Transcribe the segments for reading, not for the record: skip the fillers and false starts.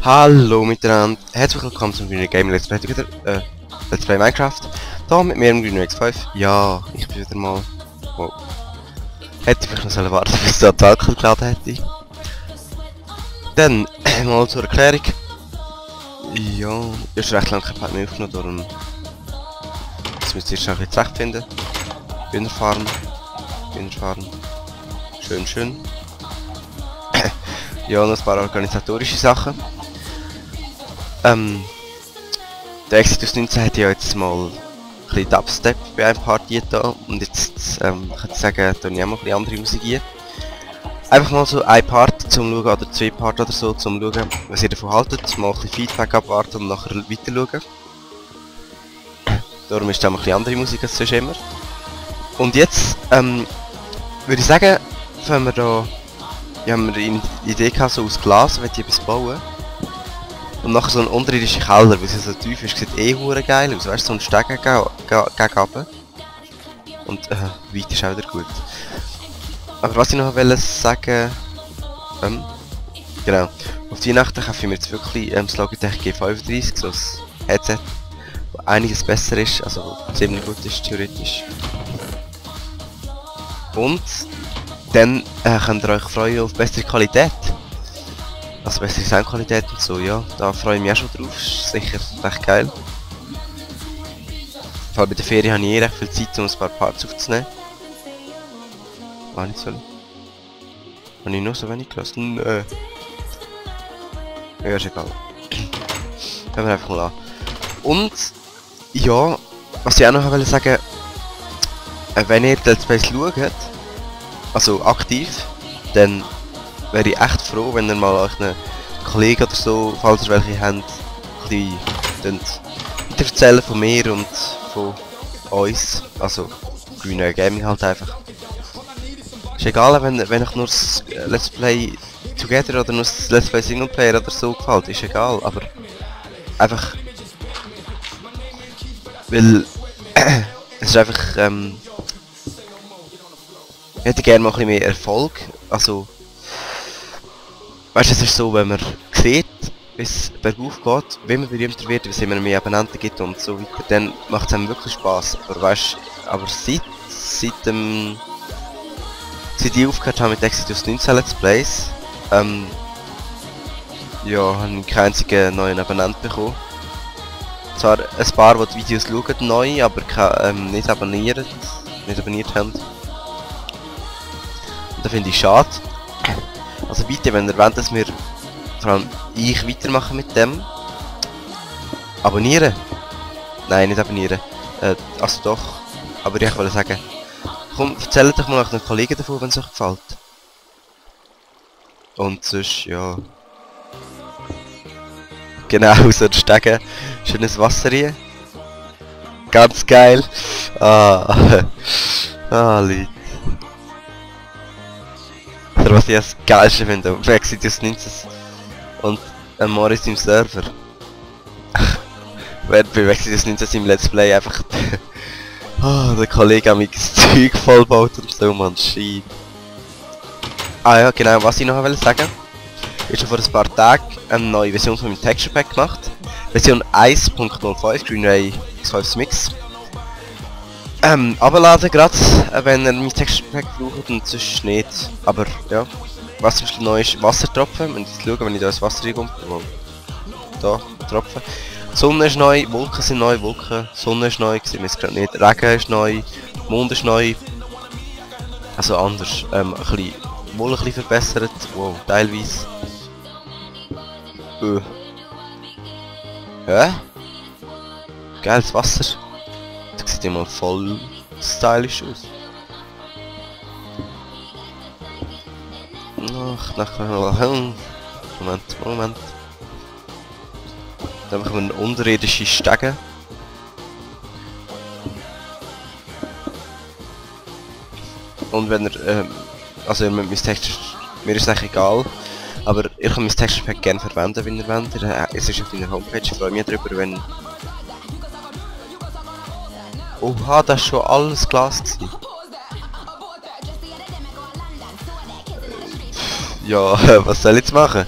Hallo miteinander, herzlich willkommen zum Green Game Let's Play wieder, Let's Play Minecraft. Da mit mir im Green X5. Ja, ich bin wieder mal... Wow. Hätte ich vielleicht noch warten, bis der Talkel geladen hätte. Dann, mal zur Erklärung. Ja, ich habe recht lange kein Part mehr aufgenommen, darum... Jetzt müsst ihr schnell ein bisschen zurechtfinden. Winterfarm. Schön. Ja, noch ein paar organisatorische Sachen. Der Exodus 19 hat ja jetzt mal ein bisschen Dubstep bei einem Party da und jetzt kann ich sagen, da ich auch mal ein bisschen andere Musik hier. Einfach mal so ein Part zum Schauen oder zwei Part oder so zum Schauen, was ihr davon haltet, mal ein bisschen Feedback abwarten und nachher weiter schauen. Darum ist da mal ein bisschen andere Musik als sonst immer. Und jetzt würde ich sagen, wenn wir da... Wir haben eine Idee gehabt, so aus Glas, wenn ich etwas bauen. Und nachher so ein unterirdischer Keller, weil es so tief ist, sieht eh hure geil aus, weißt du, so ein Steg gegen runter. Und weit ist auch wieder gut. Aber was ich noch wollte sagen, genau, auf Weihnachten kaufe ich mir jetzt wirklich das Logitech G35, so ein Headset, das einiges besser ist, also ziemlich gut ist, theoretisch. Und dann könnt ihr euch freuen auf bessere Qualität. Also bessere Soundqualität und so, ja. Da freue ich mich auch schon drauf. Ist sicher recht geil. Vor allem bei der Ferien habe ich recht viel Zeit, um ein paar Parts aufzunehmen. War nicht so. Habe ich nur so wenig gelassen? Nö. Ja, ist egal. Hören wir einfach mal an. Und, ja, was ich auch noch wollte sagen, wenn ihr Let's Plays schaut, also aktiv, dann wäre ich echt froh, wenn ihr mal euch einen Kollegen oder so, falls ihr welche habt, ein bisschen erzählen von mir und von uns, also Green Gaming halt einfach. Ist egal, wenn euch nur das Let's Play Together oder nur das Let's Play Singleplayer oder so gefällt, ist egal, aber einfach, weil es ist einfach, ich hätte gerne mal ein bisschen mehr Erfolg, also weißt du, es ist so, wenn man sieht, wie es bergauf geht, wie man berühmter wird, wie es immer mehr Abonnenten gibt und so weiter, dann macht es einem wirklich Spaß. Aber weißt du, aber seit ich aufgehört habe mit Exodus 19 Let's Plays, ja, habe ich keinen einzigen neuen Abonnenten bekommen. Zwar ein paar, die Videos schauen, neu, aber nicht abonniert haben. Und das finde ich schade. Also bitte, wenn ihr wollt, dass wir, vor allem ich, weitermachen mit dem, abonnieren. Nein, nicht abonnieren. Also doch. Aber ich wollte sagen, komm, erzählt doch mal euren Kollegen davon, wenn es euch gefällt. Und sonst, ja... Genau, so ein Stegen. Schönes Wasser hier. Ganz geil. Leute. Oder was ich das geilste finde, auf Exodus 19 und Morris im Server. Wenn bei Exodus 19 im Let's Play einfach der Kollege hat mich das Zeug vollbaut und so, man, shit. Ah ja, genau, was ich noch sagen ich habe vor ein paar Tagen eine neue Version von meinem Texture Pack gemacht. Version 1.05 Green Ray X5 Mix. Abladen gerade, wenn ihr mein Texture Pack braucht und sonst nicht. Aber ja, was zum Beispiel neu ist, Wassertropfen. Wenn ich schauen, wenn ich da das Wasser reinkomme. Da, Tropfen. Die Sonne ist neu, Wolken sind neu, Sonne ist neu, sehen wir es gerade nicht. Regen ist neu, Mond ist neu. Also anders, ein bisschen verbessert, wow, teilweise. Hä? Geiles Wasser. Das sieht immer voll stylisch aus. Moment. Dann machen wir einen unterirdischen Stegen. Und wenn ihr, also mit meinem Texture, mir ist es eigentlich egal, aber ihr könnt mein Texture Pack gerne verwenden, wenn ihr wollt. Es ist auf meiner Homepage, ich freue mich darüber, wenn... Oha, das ist schon alles Glas gewesen. Ja, was soll ich jetzt machen?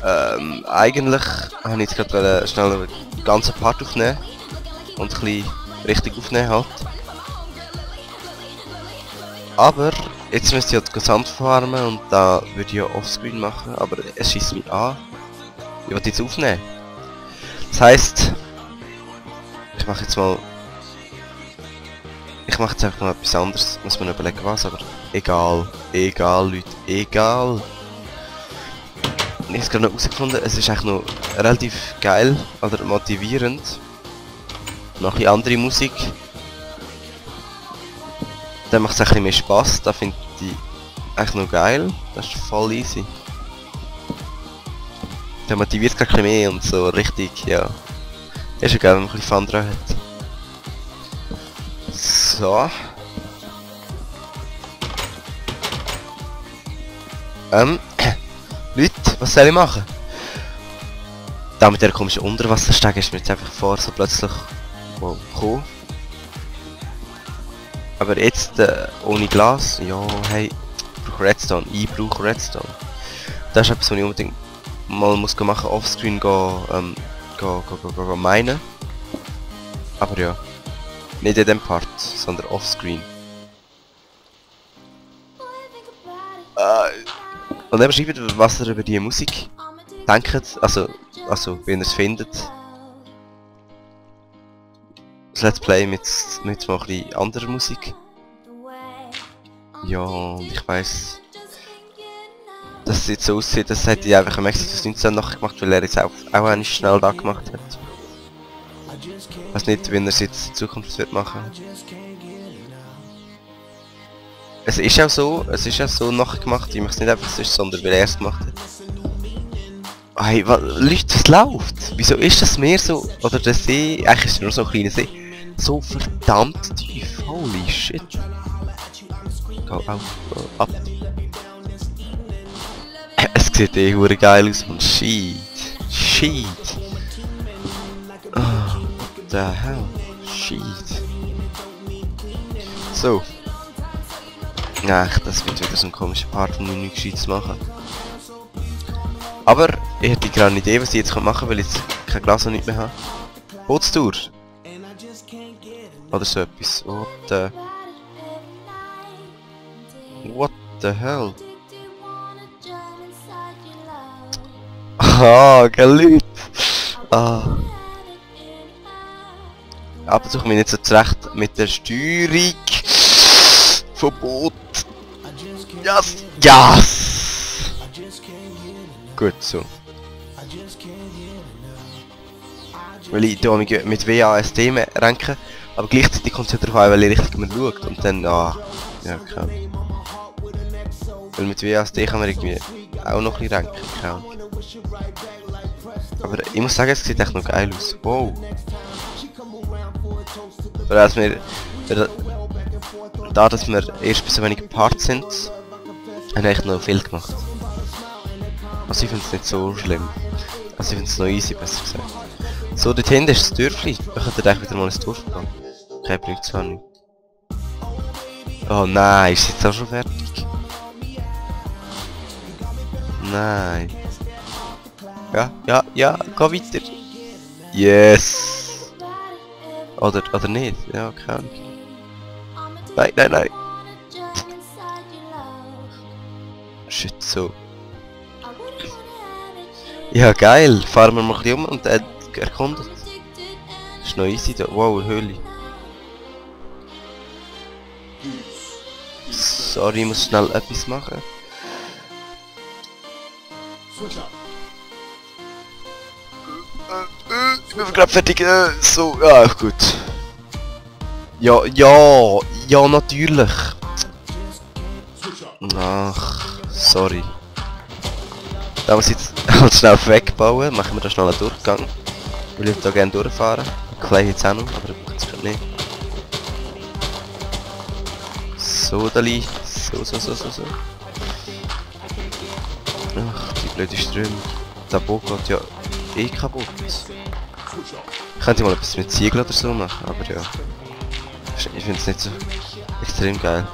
Eigentlich habe ich jetzt gerade schnell einen ganzen Part aufnehmen und ein bisschen richtig aufnehmen halt. Aber jetzt müsste ich ja das Sand farmen und da würde ich ja offscreen machen, aber es schießt mich an. Ich will jetzt aufnehmen. Das heisst, ich mache jetzt einfach mal etwas anderes, muss man überlegen was, aber egal, Leute, egal. Ich habe es gerade noch herausgefunden, es ist eigentlich noch relativ geil oder motivierend. Noch ein andere Musik. Dann macht es ein bisschen mehr Spass, da finde ich eigentlich noch geil, das ist voll easy. Der motiviert gerade ein bisschen mehr und so richtig, ja. Ist ja geil, wenn man ein bisschen Fun dran hat. So. Leute, was soll ich machen? Da mit der komischen Unterwasserstege ist mir jetzt einfach vor, so plötzlich gekommen. Aber jetzt ohne Glas, ja, hey, ich brauche Redstone, Das ist etwas, was ich unbedingt mal muss machen, offscreen gehen meinen. Aber ja, nicht in dem Part, sondern offscreen. Und dann schreibt, was ihr über die Musik denkt, also wie ihr es findet. Das Let's Play mit mal ein bisschen anderer Musik. Ja, und ich weiss, dass es jetzt so aussieht, das hätte ich einfach am Exodus 19 nachgemacht, weil er jetzt auch einmal schnell da gemacht hat. Ich weiß nicht, wie er es jetzt in Zukunft wird machen. Es ist auch so nachgemacht, ich mache es nicht einfach so, sondern weil er es gemacht hat. Hey, Leute, was läuft? Wieso ist das Meer so, oder der See, eigentlich ist es nur so ein kleiner See, so verdammt tief, holy shit. Go auf, go ab. Es sieht eh hure geil aus, man. Shit. Oh, what the hell? Shit. So. Ach, das wird wieder so ein komischer Part, um nichts Gescheites zu machen. Aber ich hätte gerade eine Idee, was ich jetzt machen kann, weil ich jetzt kein Glas und nicht mehr habe. Bootstour. Oder so etwas. What the hell? Ah, gell Leute! Ah. Aber ich mich nicht so zurecht mit der Steuerung vom Boot. Yes! Gut so. Weil ich hier mit WASD ranken, aber gleichzeitig kommt es ja darauf an, weil ich richtig schaut und dann, ja, klar. Weil mit WASD kann man irgendwie auch noch ein bisschen ranken, aber ich muss sagen, es sieht echt noch geil aus. Wow! Dass wir erst bei so wenigen Parts sind, haben wir echt noch viel gemacht. Also ich finde es nicht so schlimm. Also ich finde es noch easy, besser gesagt. So, dort hinten ist das Dörfli. Wir könnten eigentlich wieder mal ins Dorf gehen. Okay, bringt zwar nicht. Oh nein, ist jetzt auch schon fertig? Nein. Ja, geh weiter. Yes! Oder nicht? Ja, keine Ahnung. Nein. Shit, so. Ja, geil. Fahren wir mal ein bisschen um und erkundet. Ist noch easy da. Wow, eine Höhle. Sorry, ich muss schnell etwas machen. Ich bin gerade fertig. So, ja, gut. Ja, natürlich. Ach, sorry. Da muss ich jetzt halt schnell wegbauen. Machen wir da schnell einen Durchgang. Ich würde da gerne durchfahren. Klein jetzt auch noch, aber ich brauche es gerade nicht. So, Dali. So. Ach, die blöde Ströme. Der Boot geht ja eh kaputt. Ich könnte mal etwas mit Ziegel oder so machen, aber ja. Ich finde es nicht so extrem geil.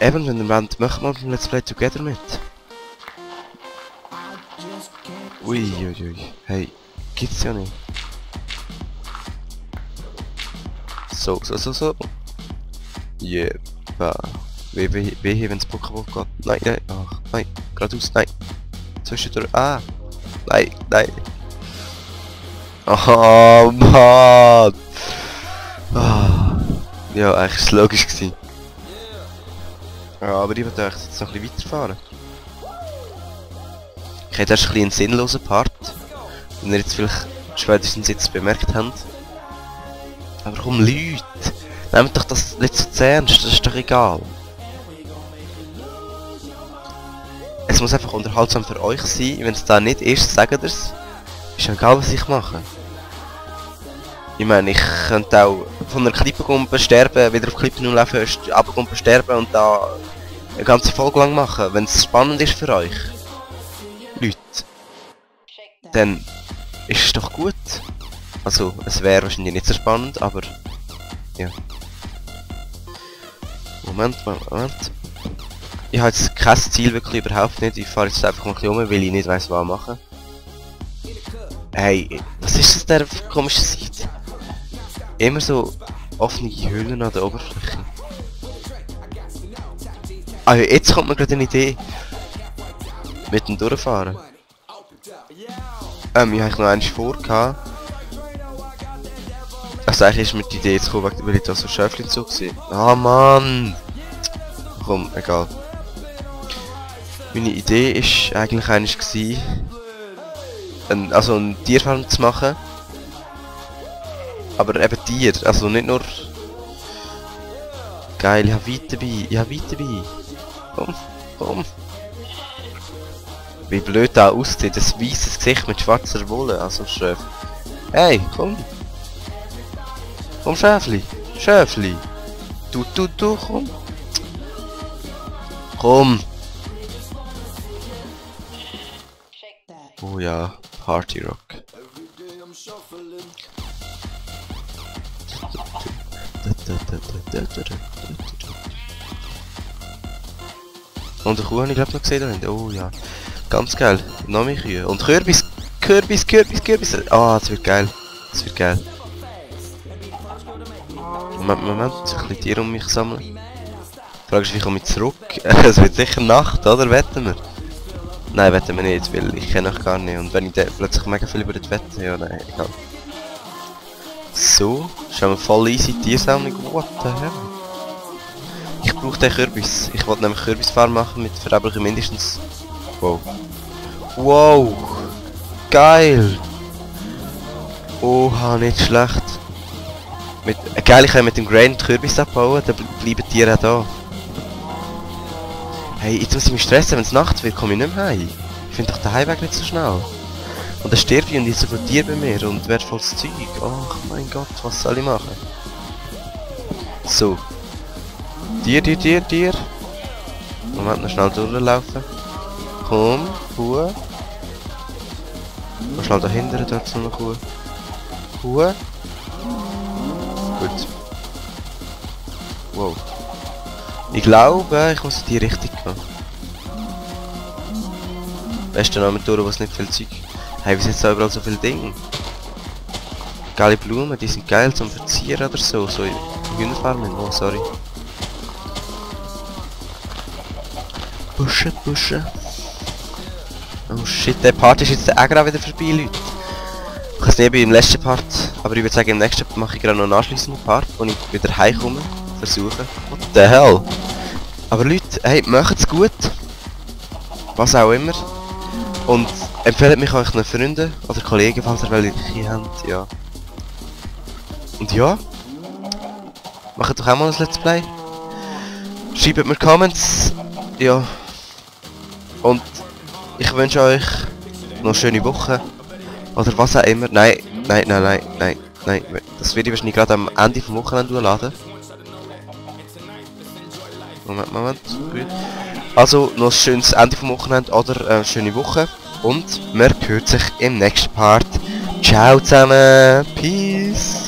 Eben, wenn ihr wollt, machen wir Let's Play Together mit. Ui. Hey, gibt's ja nicht. So. Yeah. Wehe, wenn's Pokémon geht. Nein. Ach, nein. Geradeaus, nein. Zwischendurch. Ah. Nein. Oh, Mann. Ah. Ja, eigentlich ist es logisch gewesen. Ja, aber ich wollte jetzt noch ein bisschen weiterfahren. Ich hätte erst ein bisschen einen sinnlosen Part. Wenn ihr jetzt vielleicht spätestens jetzt bemerkt habt. Aber komm, Leute! Nehmt doch das nicht so zu ernst, das ist doch egal. Es muss einfach unterhaltsam für euch sein, wenn es da nicht ist, sagt ihr's. Ist ja egal, was ich mache. Ich meine, ich könnte auch von einer Klippengumpe sterben, wieder auf Klippen laufen, runtergumpen sterben und da eine ganze Folge lang machen, wenn es spannend ist für euch. Leute. Dann ist es doch gut. Also, es wäre wahrscheinlich nicht so spannend, aber ja. Moment. Ich habe jetzt kein Ziel, wirklich überhaupt nicht. Ich fahre jetzt einfach mal ein bisschen um, weil ich nicht weiss, was machen. Hey, was ist das der komische Seite? Immer so offene Höhlen an der Oberfläche. Ah ja, jetzt kommt mir gerade eine Idee. Mit dem Durchfahren. Ich habe noch eins vorgehabt. Also eigentlich ist mir die Idee jetzt gekommen, weil ich da so Schäfchen zu gesehen. Ah Mann! Komm, egal. Meine Idee ist eigentlich also eine Tierfarm zu machen. Aber eben Tier, also nicht nur... Geil, ich habe Wein dabei. Komm. Wie blöd da aussieht, das weißes Gesicht mit schwarzer Wolle, also Schäf. Hey, komm. Komm, Schäfli. Du, komm. Komm. Oh ja, Party Rock. Und eine Kuh habe ich glaube noch gesehen. Oh ja. Ganz geil. Noch mehr Kühe. Und Kürbis. Ah, das wird geil. Moment. Ich ein bisschen Tiere um mich sammeln. Die Frage ist, wie komme ich zurück? Es wird sicher Nacht, oder? Wetten wir? Nein, wetten wir nicht, weil ich kenne euch gar nicht. Und wenn ich dann plötzlich mega viel über das wette, ja nein, egal. So, schauen wir voll easy Tiersammlung. What the hell? Ich brauche den Kürbis. Ich wollte nämlich Kürbisfarm machen mit Verabreichen mindestens. Wow! Geil! Oha, nicht schlecht. Geil, ich kann mit dem Grain die Kürbis abbauen, dann bleiben die Tiere auch da. Hey, jetzt muss ich mich stressen, wenn es Nacht wird, komme ich nicht mehr heim. Ich finde doch den Heimweg nicht so schnell. Und dann sterbe ich und ich so viel Tier bei mir und wertvolles Zeug. Ach mein Gott, was soll ich machen? So. Tier. Moment, noch schnell durchlaufen. Komm, Kuh. Noch schnell dahinter, dort so eine Kuh. Kuh. Gut. Wow. Ich glaube, ich muss in die Richtung gehen. Beste Name durch, wo es nicht viel Zeug. Hey, wie sind jetzt da überall so viele Dinge? Geile Blumen, die sind geil zum Verzieren oder so. So in Hühnerfarmen. Oh, sorry. Pushen. Oh shit, der Part ist jetzt auch gerade wieder vorbei, Leute. Ich weiß nicht, im letzten Part, aber ich würde sagen, im nächsten mache ich gerade noch einen anschliessenden Part, wo ich wieder heimkomme. Versuchen. What the hell? Aber Leute, hey, macht's gut. Was auch immer. Und empfehlt mich euren Freunden oder Kollegen, falls ihr welche habt, ja. Und ja. Macht doch auch mal ein Let's Play. Schreibt mir Comments. Ja. Und ich wünsche euch noch eine schöne Woche. Oder was auch immer. Nein. Das werde ich wahrscheinlich gerade am Ende vom Wochenende laden. Moment. Also noch ein schönes Ende vom Wochenende oder eine schöne Woche. Und man hört sich im nächsten Part. Ciao zusammen. Peace.